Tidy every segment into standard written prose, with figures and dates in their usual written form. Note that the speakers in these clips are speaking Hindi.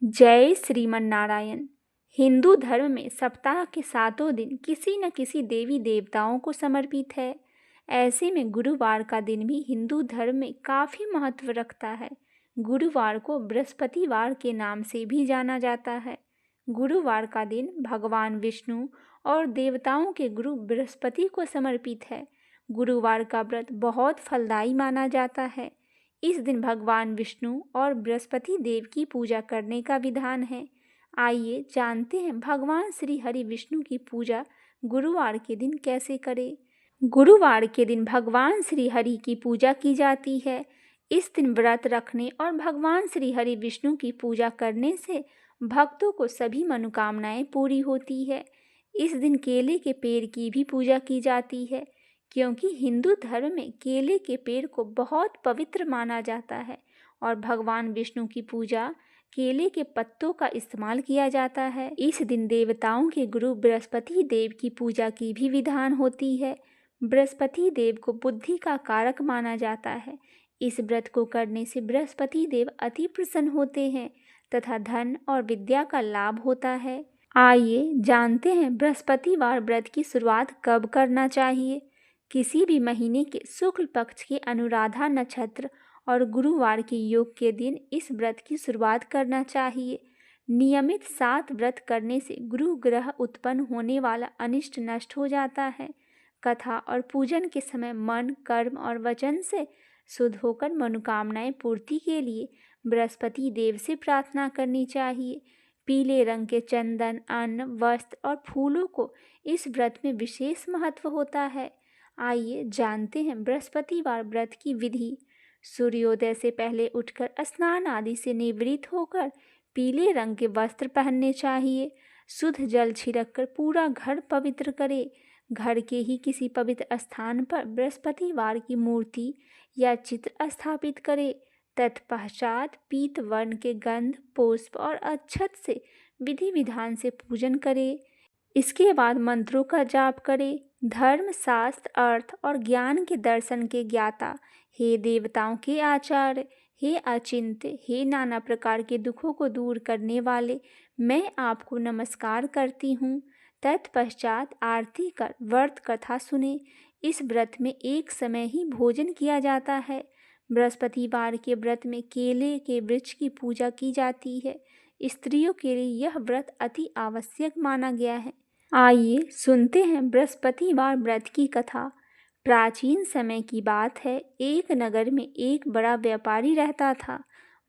जय श्रीमन नारायण। हिंदू धर्म में सप्ताह के 7 दिन किसी न किसी देवी देवताओं को समर्पित है। ऐसे में गुरुवार का दिन भी हिंदू धर्म में काफ़ी महत्व रखता है। गुरुवार को बृहस्पतिवार के नाम से भी जाना जाता है। गुरुवार का दिन भगवान विष्णु और देवताओं के गुरु बृहस्पति को समर्पित है। गुरुवार का व्रत बहुत फलदायी माना जाता है। इस दिन भगवान विष्णु और बृहस्पति देव की पूजा करने का विधान है। आइए जानते हैं भगवान श्री हरि विष्णु की पूजा गुरुवार के दिन कैसे करें। गुरुवार के दिन भगवान श्री हरि की पूजा की जाती है। इस दिन व्रत रखने और भगवान श्री हरि विष्णु की पूजा करने से भक्तों को सभी मनोकामनाएं पूरी होती है। इस दिन केले के पेड़ की भी पूजा की जाती है, क्योंकि हिंदू धर्म में केले के पेड़ को बहुत पवित्र माना जाता है और भगवान विष्णु की पूजा केले के पत्तों का इस्तेमाल किया जाता है। इस दिन देवताओं के गुरु बृहस्पति देव की पूजा की भी विधान होती है। बृहस्पति देव को बुद्धि का कारक माना जाता है। इस व्रत को करने से बृहस्पति देव अति प्रसन्न होते हैं तथा धन और विद्या का लाभ होता है। आइए जानते हैं बृहस्पतिवार व्रत की शुरुआत कब करना चाहिए। किसी भी महीने के शुक्ल पक्ष के अनुराधा नक्षत्र और गुरुवार के योग के दिन इस व्रत की शुरुआत करना चाहिए। नियमित 7 व्रत करने से गुरु ग्रह उत्पन्न होने वाला अनिष्ट नष्ट हो जाता है। कथा और पूजन के समय मन, कर्म और वचन से शुद्ध होकर मनोकामनाएं पूर्ति के लिए बृहस्पति देव से प्रार्थना करनी चाहिए। पीले रंग के चंदन, अन्न, वस्त्र और फूलों को इस व्रत में विशेष महत्व होता है। आइए जानते हैं बृहस्पतिवार व्रत की विधि। सूर्योदय से पहले उठकर स्नान आदि से निवृत्त होकर पीले रंग के वस्त्र पहनने चाहिए। शुद्ध जल छिड़क कर पूरा घर पवित्र करें। घर के ही किसी पवित्र स्थान पर बृहस्पतिवार की मूर्ति या चित्र स्थापित करें। तत्पश्चात पीत वर्ण के गंध, पुष्प और अक्षत से विधि विधान से पूजन करें। इसके बाद मंत्रों का जाप करें। धर्म, शास्त्र, अर्थ और ज्ञान के दर्शन के ज्ञाता, हे देवताओं के आचार्य, हे अचिंत्य, हे नाना प्रकार के दुखों को दूर करने वाले, मैं आपको नमस्कार करती हूँ। तत्पश्चात आरती कर व्रत कथा सुने। इस व्रत में एक समय ही भोजन किया जाता है। बृहस्पतिवार के व्रत में केले के वृक्ष की पूजा की जाती है। स्त्रियों के लिए यह व्रत अति आवश्यक माना गया है। आइए सुनते हैं बृहस्पतिवार व्रत की कथा। प्राचीन समय की बात है। एक नगर में एक बड़ा व्यापारी रहता था।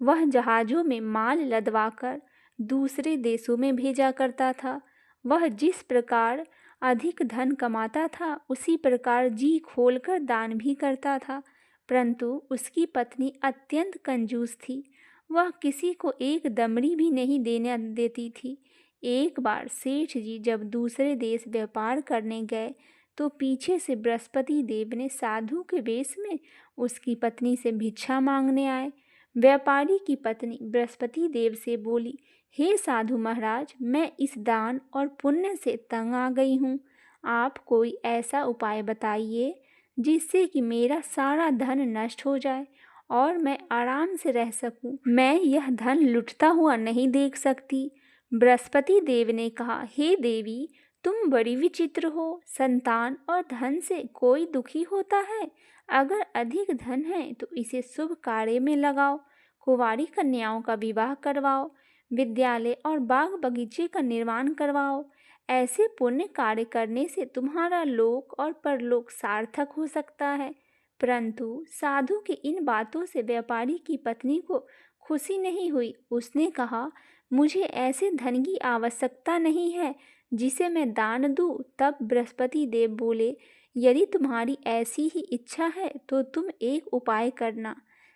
वह जहाज़ों में माल लदवाकर दूसरे देशों में भेजा करता था। वह जिस प्रकार अधिक धन कमाता था, उसी प्रकार जी खोलकर दान भी करता था, परंतु उसकी पत्नी अत्यंत कंजूस थी। वह किसी को एक दमड़ी भी नहीं देने देती थी। एक बार सेठ जी जब दूसरे देश व्यापार करने गए तो पीछे से बृहस्पति देव ने साधु के वेश में उसकी पत्नी से भिक्षा मांगने आए। व्यापारी की पत्नी बृहस्पति देव से बोली, हे साधु महाराज, मैं इस दान और पुण्य से तंग आ गई हूँ। आप कोई ऐसा उपाय बताइए जिससे कि मेरा सारा धन नष्ट हो जाए और मैं आराम से रह सकूं। मैं यह धन लुटता हुआ नहीं देख सकती। बृहस्पति देव ने कहा, हे देवी, तुम बड़ी विचित्र हो। संतान और धन से कोई दुखी होता है? अगर अधिक धन है तो इसे शुभ कार्य में लगाओ। कुंवारी कन्याओं का विवाह करवाओ। विद्यालय और बाग बगीचे का निर्माण करवाओ। ऐसे पुण्य कार्य करने से तुम्हारा लोक और परलोक सार्थक हो सकता है। परंतु साधु की इन बातों से व्यापारी की पत्नी को खुशी नहीं हुई। उसने कहा, मुझे ऐसे धन की आवश्यकता नहीं है जिसे मैं दान दूं। तब बृहस्पति देव बोले, यदि तुम्हारी ऐसी ही इच्छा है तो तुम एक उपाय करना।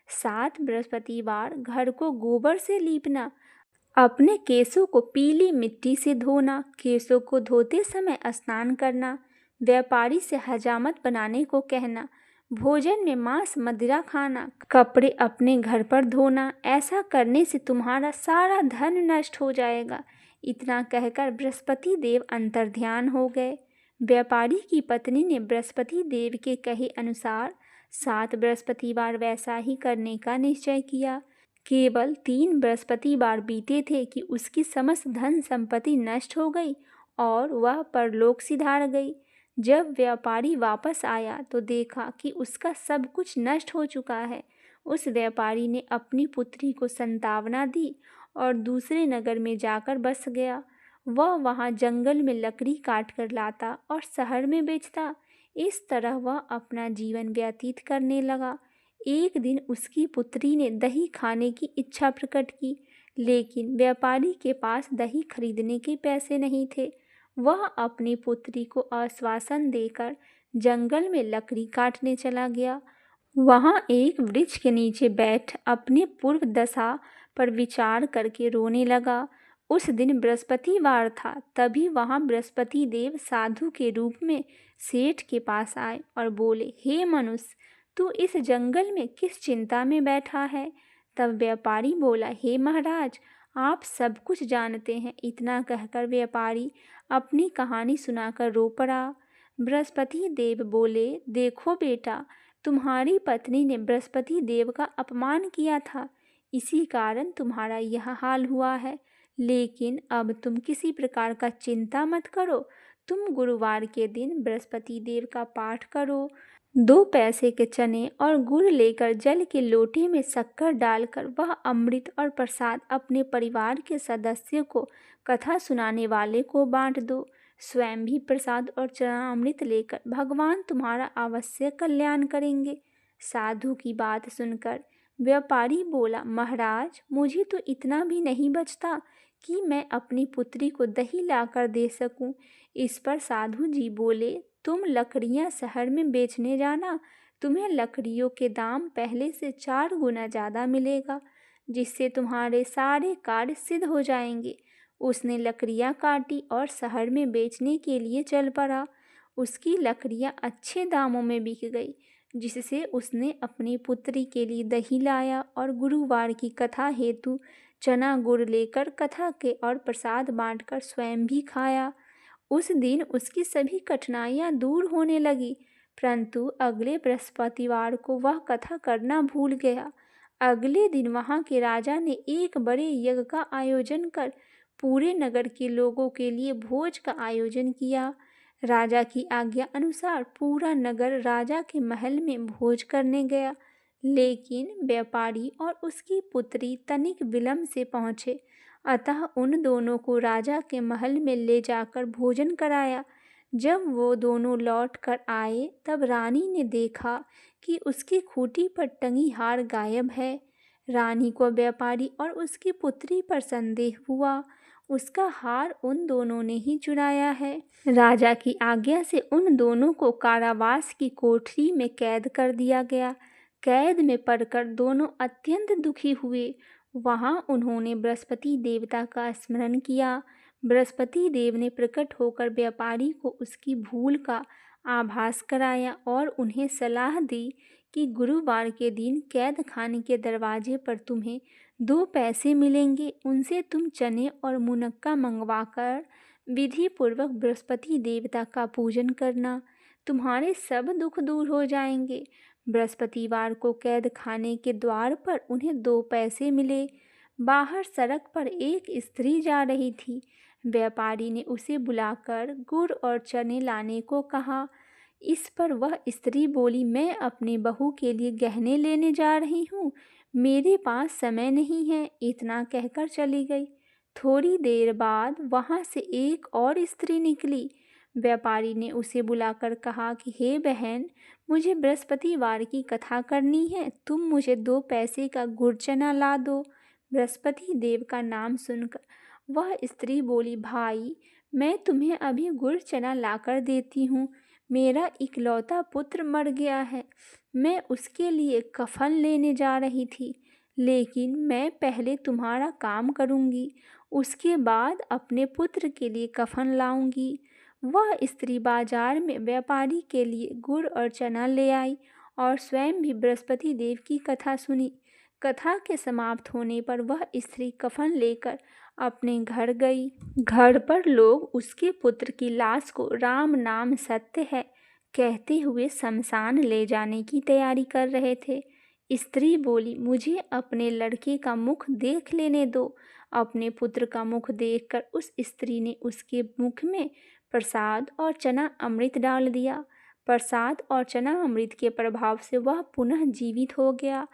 7 बृहस्पतिवार घर को गोबर से लीपना। अपने केशों को पीली मिट्टी से धोना। केशों को धोते समय स्नान करना। व्यापारी से हजामत बनाने को कहना। भोजन में मांस मदिरा खाना। कपड़े अपने घर पर धोना। ऐसा करने से तुम्हारा सारा धन नष्ट हो जाएगा। इतना कहकर बृहस्पति देव अंतर्ध्यान हो गए। व्यापारी की पत्नी ने बृहस्पति देव के कहे अनुसार 7 बृहस्पतिवार वैसा ही करने का निश्चय किया। केवल 3 बृहस्पतिवार बीते थे कि उसकी समस्त धन संपत्ति नष्ट हो गई और वह परलोक सिधार गई। जब व्यापारी वापस आया तो देखा कि उसका सब कुछ नष्ट हो चुका है। उस व्यापारी ने अपनी पुत्री को सांत्वना दी और दूसरे नगर में जाकर बस गया। वह वहाँ जंगल में लकड़ी काट कर लाता और शहर में बेचता। इस तरह वह अपना जीवन व्यतीत करने लगा। एक दिन उसकी पुत्री ने दही खाने की इच्छा प्रकट की, लेकिन व्यापारी के पास दही खरीदने के पैसे नहीं थे। वह अपनी पुत्री को आश्वासन देकर जंगल में लकड़ी काटने चला गया। वहाँ एक वृक्ष के नीचे बैठ अपने पूर्व दशा पर विचार करके रोने लगा। उस दिन बृहस्पतिवार था। तभी वहाँ बृहस्पति देव साधु के रूप में सेठ के पास आए और बोले, हे मनुष्य, तू इस जंगल में किस चिंता में बैठा है? तब व्यापारी बोला, हे महाराज, आप सब कुछ जानते हैं। इतना कहकर व्यापारी अपनी कहानी सुनाकर रो पड़ा। बृहस्पति देव बोले, देखो बेटा, तुम्हारी पत्नी ने बृहस्पति देव का अपमान किया था, इसी कारण तुम्हारा यह हाल हुआ है। लेकिन अब तुम किसी प्रकार का चिंता मत करो। तुम गुरुवार के दिन बृहस्पति देव का पाठ करो। 2 पैसे के चने और गुड़ लेकर जल के लोटे में शक्कर डालकर वह अमृत और प्रसाद अपने परिवार के सदस्यों को कथा सुनाने वाले को बांट दो। स्वयं भी प्रसाद और चरणामृत लेकर भगवान तुम्हारा अवश्य कल्याण करेंगे। साधु की बात सुनकर व्यापारी बोला, महाराज, मुझे तो इतना भी नहीं बचता कि मैं अपनी पुत्री को दही लाकर दे सकूं। इस पर साधु जी बोले, तुम लकड़ियां शहर में बेचने जाना, तुम्हें लकड़ियों के दाम पहले से 4 गुना ज़्यादा मिलेगा, जिससे तुम्हारे सारे कार्य सिद्ध हो जाएंगे। उसने लकड़ियां काटी और शहर में बेचने के लिए चल पड़ा। उसकी लकड़ियां अच्छे दामों में बिक गई, जिससे उसने अपनी पुत्री के लिए दही लाया और गुरुवार की कथा हेतु चना गुड़ लेकर कथा के और प्रसाद बांटकर स्वयं भी खाया। उस दिन उसकी सभी कठिनाइयां दूर होने लगी, परंतु अगले बृहस्पतिवार को वह कथा करना भूल गया। अगले दिन वहां के राजा ने एक बड़े यज्ञ का आयोजन कर पूरे नगर के लोगों के लिए भोज का आयोजन किया। राजा की आज्ञा अनुसार पूरा नगर राजा के महल में भोज करने गया, लेकिन व्यापारी और उसकी पुत्री तनिक विलंब से पहुँचे। अतः उन दोनों को राजा के महल में ले जाकर भोजन कराया। जब वो दोनों लौट कर आए तब रानी ने देखा कि उसकी खूंटी पर टंगी हार गायब है। रानी को व्यापारी और उसकी पुत्री पर संदेह हुआ। उसका हार उन दोनों ने ही चुराया है। राजा की आज्ञा से उन दोनों को कारावास की कोठरी में कैद कर दिया गया। कैद में पड़कर दोनों अत्यंत दुखी हुए। वहां उन्होंने बृहस्पति देवता का स्मरण किया। बृहस्पति देव ने प्रकट होकर व्यापारी को उसकी भूल का आभास कराया और उन्हें सलाह दी कि गुरुवार के दिन कैद खाने के दरवाजे पर तुम्हें 2 पैसे मिलेंगे, उनसे तुम चने और मुनक्का मंगवाकर विधि पूर्वक बृहस्पति देवता का पूजन करना, तुम्हारे सब दुख दूर हो जाएंगे। बृहस्पतिवार को कैद खाने के द्वार पर उन्हें 2 पैसे मिले। बाहर सड़क पर एक स्त्री जा रही थी। व्यापारी ने उसे बुलाकर गुड़ और चने लाने को कहा। इस पर वह स्त्री बोली, मैं अपने बहू के लिए गहने लेने जा रही हूँ, मेरे पास समय नहीं है। इतना कहकर चली गई। थोड़ी देर बाद वहाँ से एक और स्त्री निकली। व्यापारी ने उसे बुलाकर कहा कि हे बहन, मुझे बृहस्पतिवार की कथा करनी है, तुम मुझे 2 पैसे का गुड़ चना ला दो। बृहस्पति देव का नाम सुनकर वह स्त्री बोली, भाई, मैं तुम्हें अभी गुड़ चना लाकर देती हूँ। मेरा इकलौता पुत्र मर गया है, मैं उसके लिए कफन लेने जा रही थी, लेकिन मैं पहले तुम्हारा काम करूँगी, उसके बाद अपने पुत्र के लिए कफन लाऊंगी। वह स्त्री बाजार में व्यापारी के लिए गुड़ और चना ले आई और स्वयं भी बृहस्पति देव की कथा सुनी। कथा के समाप्त होने पर वह स्त्री कफन लेकर अपने घर गई। घर पर लोग उसके पुत्र की लाश को राम नाम सत्य है कहते हुए शमशान ले जाने की तैयारी कर रहे थे। स्त्री बोली, मुझे अपने लड़के का मुख देख लेने दो। अपने पुत्र का मुख देखकर उस स्त्री ने उसके मुख में प्रसाद और चना अमृत डाल दिया। प्रसाद और चना अमृत के प्रभाव से वह पुनः जीवित हो गया।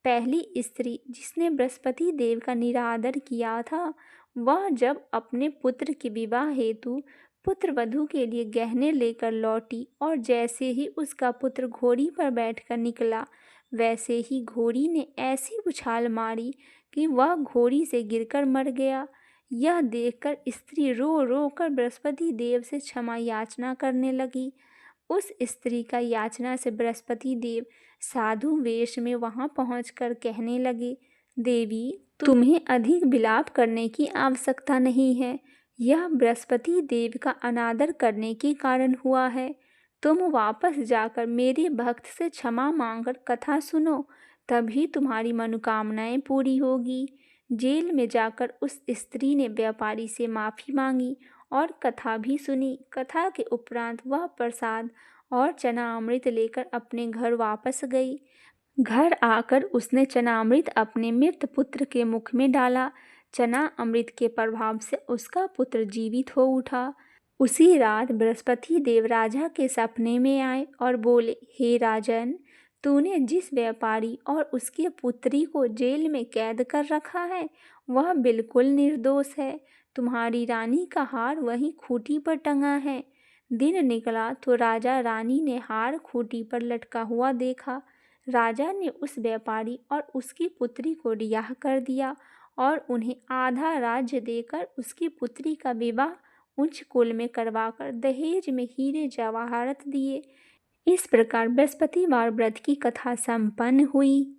पहली स्त्री जिसने बृहस्पति देव का निरादर किया था, वह जब अपने पुत्र के विवाह हेतु पुत्र वधू के लिए गहने लेकर लौटी और जैसे ही उसका पुत्र घोड़ी पर बैठकर निकला, वैसे ही घोड़ी ने ऐसी उछाल मारी कि वह घोड़ी से गिरकर मर गया। यह देखकर स्त्री रो रो कर बृहस्पति देव से क्षमा याचना करने लगी। उस स्त्री का याचना से बृहस्पति देव साधु वेश में वहां पहुंचकर कहने लगे, देवी, तुम्हें अधिक विलाप करने की आवश्यकता नहीं है। यह बृहस्पति देव का अनादर करने के कारण हुआ है। तुम वापस जाकर मेरे भक्त से क्षमा मांगकर कथा सुनो, तभी तुम्हारी मनोकामनाएं पूरी होगी। जेल में जाकर उस स्त्री ने व्यापारी से माफ़ी मांगी और कथा भी सुनी। कथा के उपरांत वह प्रसाद और चना अमृत लेकर अपने घर वापस गई। घर आकर उसने चनामृत अपने मृत पुत्र के मुख में डाला। चना अमृत के प्रभाव से उसका पुत्र जीवित हो उठा। उसी रात बृहस्पति देव राजा के सपने में आए और बोले, हे राजन, तूने जिस व्यापारी और उसकी पुत्री को जेल में कैद कर रखा है, वह बिल्कुल निर्दोष है। तुम्हारी रानी का हार वहीं खूंटी पर टंगा है। दिन निकला तो राजा रानी ने हार खूंटी पर लटका हुआ देखा। राजा ने उस व्यापारी और उसकी पुत्री को रिहा कर दिया और उन्हें आधा राज्य देकर उसकी पुत्री का विवाह उच्च कुल में करवाकर दहेज में हीरे जवाहरात दिए। इस प्रकार बृहस्पतिवार व्रत की कथा संपन्न हुई।